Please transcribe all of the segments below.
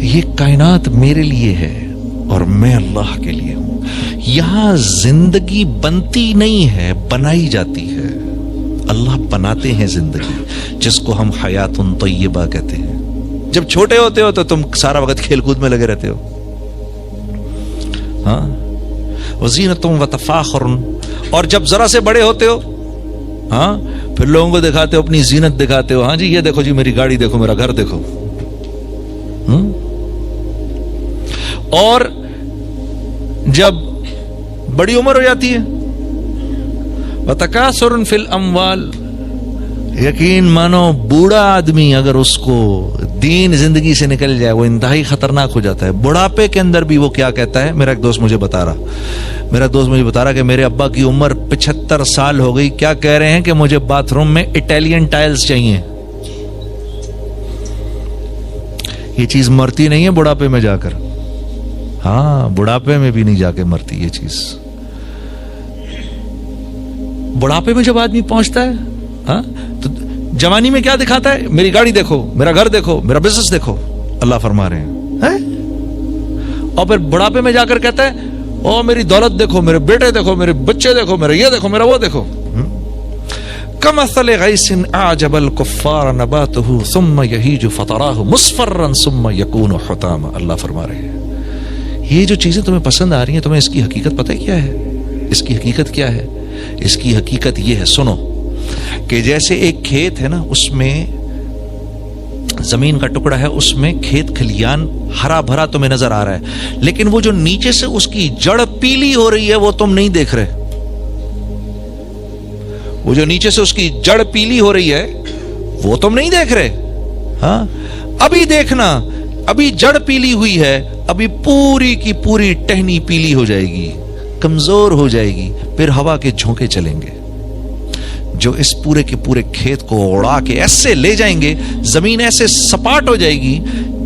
یہ کائنات میرے لیے ہے اور میں اللہ کے لیے ہوں. یہاں زندگی بنتی نہیں ہے، بنائی جاتی ہے. اللہ بناتے ہیں زندگی، جس کو ہم حیات طیبہ کہتے ہیں. جب چھوٹے ہوتے ہو تو تم سارا وقت کھیل کود میں لگے رہتے ہو. ہاں، وزینۃ و تفاخر. اور جب ذرا سے بڑے ہوتے ہو، ہاں، پھر لوگوں کو دکھاتے ہو، اپنی زینت دکھاتے ہو. ہاں جی، یہ دیکھو جی میری گاڑی دیکھو، میرا گھر دیکھو. اور جب بڑی عمر ہو جاتی ہے، وتکاثر فی الاموال. یقین مانو بوڑھا آدمی اگر اس کو دین زندگی سے نکل جائے وہ انتہائی خطرناک ہو جاتا ہے. بڑھاپے کے اندر بھی وہ کیا کہتا ہے، میرا ایک دوست مجھے بتا رہا کہ میرے ابا کی عمر 75 سال ہو گئی، کیا کہہ رہے ہیں کہ مجھے باتھ روم میں اٹیلین ٹائلز چاہیے. یہ چیز مرتی نہیں ہے بڑھاپے میں جا کر. ہاں، بڑھاپے میں بھی نہیں جا کے مرتی یہ چیز. بڑھاپے میں جب آدمی پہنچتا ہے، ہاں، تو جوانی میں کیا دکھاتا ہے، میری گاڑی دیکھو، میرا گھر دیکھو، میرا بزنس دیکھو. اللہ فرما رہے ہیں. اور پھر بڑھاپے میں جا کر کہتا ہے، او میری دولت دیکھو، میرے بیٹے دیکھو، میرے بچے دیکھو، میرا یہ دیکھو، میرا وہ دیکھو. کمثل غیث اعجب الکفار نباتہ ثم یہیج فتراہ مصفرا ثم یکون حطاما. اللہ فرما رہے ہیں یہ جو چیزیں تمہیں پسند آ رہی ہیں، تمہیں اس کی حقیقت پتہ ہے کیا ہے؟ اس کی حقیقت کیا ہے؟ اس کی حقیقت یہ ہے، سنو، کہ جیسے ایک کھیت ہے نا، اس میں زمین کا ٹکڑا ہے، اس میں کھیت کھلیان ہرا بھرا تمہیں نظر آ رہا ہے، لیکن وہ جو نیچے سے اس کی جڑ پیلی ہو رہی ہے وہ تم نہیں دیکھ رہے. وہ جو نیچے سے اس کی جڑ پیلی ہو رہی ہے وہ تم نہیں دیکھ رہے. ہاں، ابھی دیکھنا، ابھی جڑ پیلی ہوئی ہے، ابھی پوری کی پوری ٹہنی پیلی ہو جائے گی، کمزور ہو جائے گی، پھر ہوا کے جھونکے چلیں گے جو اس پورے کے پورے کھیت کو اڑا کے ایسے لے جائیں گے. زمین ایسے سپاٹ ہو جائے گی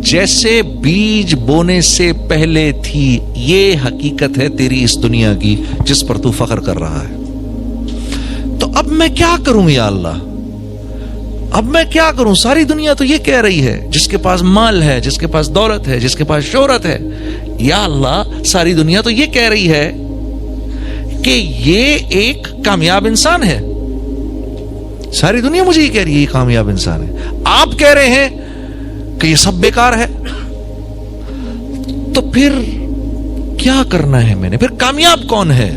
جیسے بیج بونے سے پہلے تھی. یہ حقیقت ہے تیری اس دنیا کی جس پر تو فخر کر رہا ہے. تو اب میں کیا کروں یا اللہ؟ اب میں کیا کروں؟ ساری دنیا تو یہ کہہ رہی ہے، جس کے پاس مال ہے، جس کے پاس دولت ہے، جس کے پاس شہرت ہے، یا اللہ ساری دنیا تو یہ کہہ رہی ہے کہ یہ ایک کامیاب انسان ہے. ساری دنیا مجھے یہ کہہ رہی ہے یہ کامیاب انسان ہے. آپ کہہ رہے ہیں کہ یہ سب بیکار ہے. تو پھر کیا کرنا ہے میں نے؟ پھر کامیاب کون ہے؟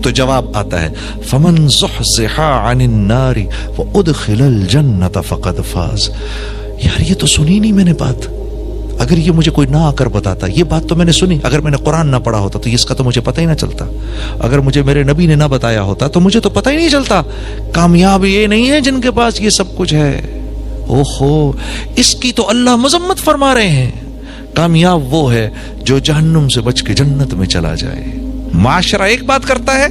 تو جواب آتا ہے، فمن زحزح عن النار وادخل الجنة فقد فاز. یار یہ تو سنی نہیں میں نے بات. اگر یہ مجھے کوئی نہ آ کر بتاتا، یہ بات تو میں نے سنی. اگر میں نے قرآن نہ پڑھا ہوتا تو اس کا تو مجھے پتہ ہی نہ چلتا. اگر مجھے میرے نبی نے نہ بتایا ہوتا تو مجھے تو پتہ ہی نہیں چلتا. کامیاب یہ نہیں ہے جن کے پاس یہ سب کچھ ہے. اوہو، اس کی تو اللہ مذمت فرما رہے ہیں. کامیاب وہ ہے جو جہنم سے بچ کے جنت میں چلا جائے. معاشرہ ایک بات کرتا ہے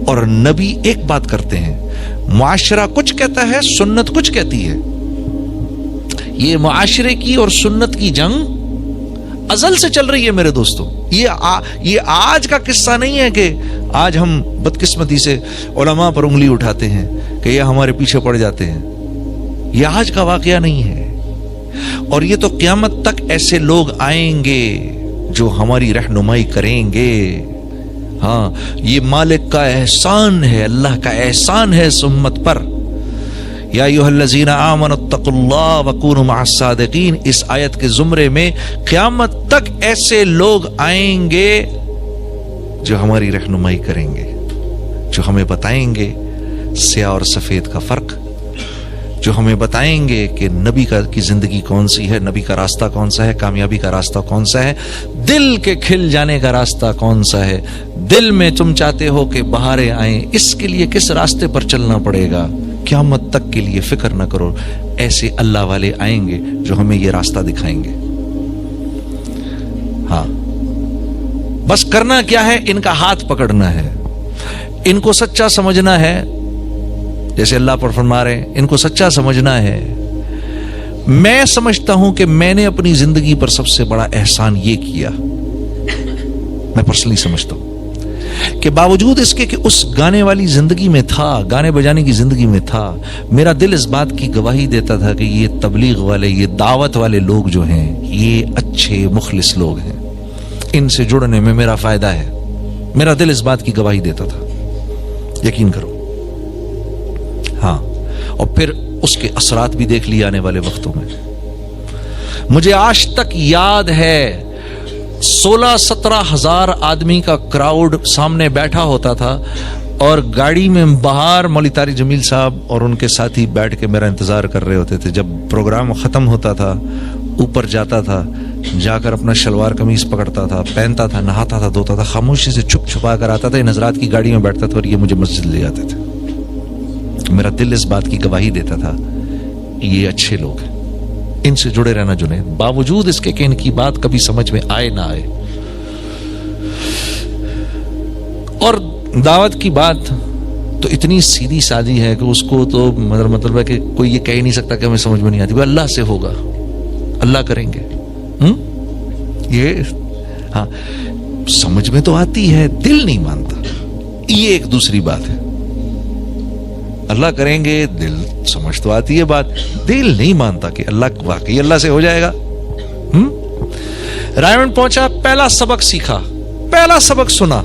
اور نبی ایک بات کرتے ہیں. معاشرہ کچھ کہتا ہے، سنت کچھ کہتی ہے. یہ معاشرے کی اور سنت کی جنگ ازل سے چل رہی ہے میرے دوستوں. یہ آج کا قصہ نہیں ہے کہ آج ہم بدقسمتی سے علماء پر انگلی اٹھاتے ہیں کہ یہ ہمارے پیچھے پڑ جاتے ہیں. یہ آج کا واقعہ نہیں ہے. اور یہ تو قیامت تک ایسے لوگ آئیں گے جو ہماری رہنمائی کریں گے. ہاں، یہ مالک کا احسان ہے، اللہ کا احسان ہے اس امت پر. یا ایھا الذین آمنوا اتقوا اللہ وکونوا مع الصادقین. اس آیت کے زمرے میں قیامت تک ایسے لوگ آئیں گے جو ہماری رہنمائی کریں گے، جو ہمیں بتائیں گے سیاہ اور سفید کا فرق، جو ہمیں بتائیں گے کہ نبی کی زندگی کون سی ہے، نبی کا راستہ کون سا ہے، کامیابی کا راستہ کون سا ہے، دل کے کھل جانے کا راستہ کون سا ہے. دل میں تم چاہتے ہو کہ بہاریں آئیں، اس کے لیے کس راستے پر چلنا پڑے گا. قیامت تک کے لیے فکر نہ کرو، ایسے اللہ والے آئیں گے جو ہمیں یہ راستہ دکھائیں گے. ہاں، بس کرنا کیا ہے، ان کا ہاتھ پکڑنا ہے، ان کو سچا سمجھنا ہے. جیسے اللہ پر فرما رہے ہیں، ان کو سچا سمجھنا ہے. میں سمجھتا ہوں کہ میں نے اپنی زندگی پر سب سے بڑا احسان یہ کیا، میں پرسنلی سمجھتا ہوں کہ باوجود اس کے کہ اس گانے والی زندگی میں تھا، گانے بجانے کی زندگی میں تھا، میرا دل اس بات کی گواہی دیتا تھا کہ یہ تبلیغ والے، یہ دعوت والے لوگ جو ہیں یہ اچھے مخلص لوگ ہیں، ان سے جڑنے میں میرا فائدہ ہے. میرا دل اس بات کی گواہی دیتا تھا، یقین کرو. ہاں، اور پھر اس کے اثرات بھی دیکھ لیے آنے والے وقتوں میں. مجھے آج تک یاد ہے 16-17 ہزار آدمی کا کراؤڈ سامنے بیٹھا ہوتا تھا، اور گاڑی میں باہر مولوی طارق جمیل صاحب اور ان کے ساتھی بیٹھ کے میرا انتظار کر رہے ہوتے تھے. جب پروگرام ختم ہوتا تھا اوپر جاتا تھا، جا کر اپنا شلوار قمیض پکڑتا تھا، پہنتا تھا، نہاتا تھا، دھوتا تھا، خاموشی سے چھپ چھپا کر آتا تھا، ان حضرات کی گاڑی میں بیٹھتا تھا اور یہ مجھے مسجد لے جاتے تھے. میرا دل اس بات کی گواہی دیتا تھا یہ اچھے لوگ ہیں، ان سے جڑے رہنا جنید، باوجود اس کے کہ ان کی بات کبھی سمجھ میں آئے نہ آئے. اور دعوت کی بات تو اتنی سیدھی سادی ہے کہ اس کو تو مطلب ہے کہ کوئی یہ کہہ نہیں سکتا کہ ہمیں سمجھ میں نہیں آتی. وہ اللہ سے ہوگا، اللہ کریں گے. یہ ہاں سمجھ میں تو آتی ہے، دل نہیں مانتا، یہ ایک دوسری بات ہے. اللہ کریں گے، دل سمجھ تو آتی ہے بات، دل نہیں مانتا کہ اللہ واقعی اللہ سے ہو جائے گا. رائمنڈ پہنچا، پہلا سبق سیکھا، پہلا سبق سنا،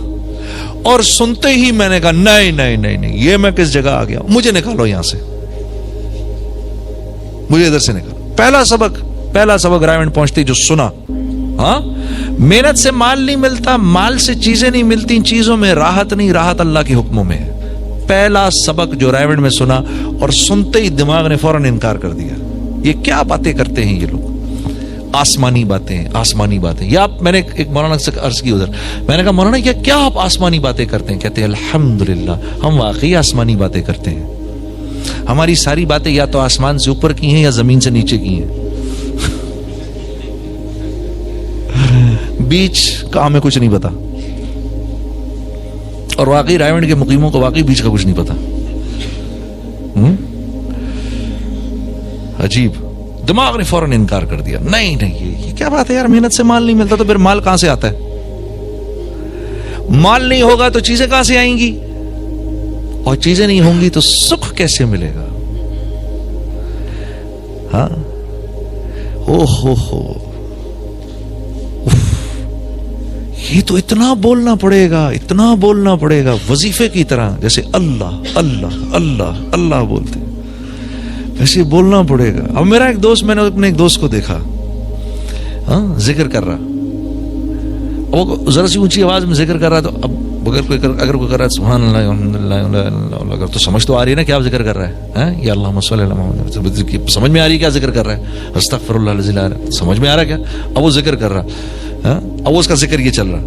اور سنتے ہی میں نے کہا نہیں نہیں نہیں نہیں، یہ میں کس جگہ آ گیا، مجھے نکالو یہاں سے، مجھے ادھر سے نکالو. پہلا سبق رائمنڈ پہنچتی جو سنا. ہاں، محنت سے مال نہیں ملتا، مال سے چیزیں نہیں ملتی، چیزوں میں راحت نہیں، راحت اللہ کے حکموں میں ہے. پہلا سبق جو رائمنڈ میں سنا، اور سنتے ہی دماغ نے فوراً انکار کر دیا. یہ کیا باتیں کرتے ہیں یہ لوگ، آسمانی باتیں، آسمانی باتیں. یا میں نے ایک مولانا سے عرض کی ادھر، میں نے کہا مولانا کیا آپ آسمانی باتیں کرتے ہیں؟ کہتے ہیں الحمدللہ ہم واقعی آسمانی باتیں کرتے ہیں. ہماری ساری باتیں یا تو آسمان سے اوپر کی ہیں یا زمین سے نیچے کی ہیں، بیچ کا ہمیں کچھ نہیں پتا. اور واقعی رائمنڈ کے مقیموں کو واقعی بیچ کا کچھ نہیں پتا. عجیب. دماغ نے فوراً انکار کر دیا، نہیں نہیں یہ کیا بات ہے یار، محنت سے مال نہیں ملتا تو پھر مال کہاں سے آتا ہے؟ مال نہیں ہوگا تو چیزیں کہاں سے آئیں گی؟ اور چیزیں نہیں ہوں گی تو سکھ کیسے ملے گا؟ ہاں، او ہو یہ تو اتنا بولنا پڑے گا، اتنا بولنا پڑے گا وظیفے کی طرح، جیسے اللہ اللہ اللہ اللہ بولتے ایسے بولنا پڑے گا. اب میرا ایک دوست، میں نے اپنے ایک دوست کو دیکھا ذکر کر رہا، وہ ذرا سی اونچی آواز میں ذکر کر رہا، تو اب اگر کوئی کر رہا ہے سبحان اللہ الحمدللہ، اگر تو سمجھ تو آ رہی ہے نا کیا ذکر کر رہا ہے، یا اللہم صلی علی محمد، سمجھ میں آ رہی ہے کیا ذکر کر رہا ہے، استغفر اللہ العظیم العظیم، سمجھ میں آ رہا ہے کیا؟ اب وہ ذکر کر رہا، اب اس کا ذکر یہ چل رہا.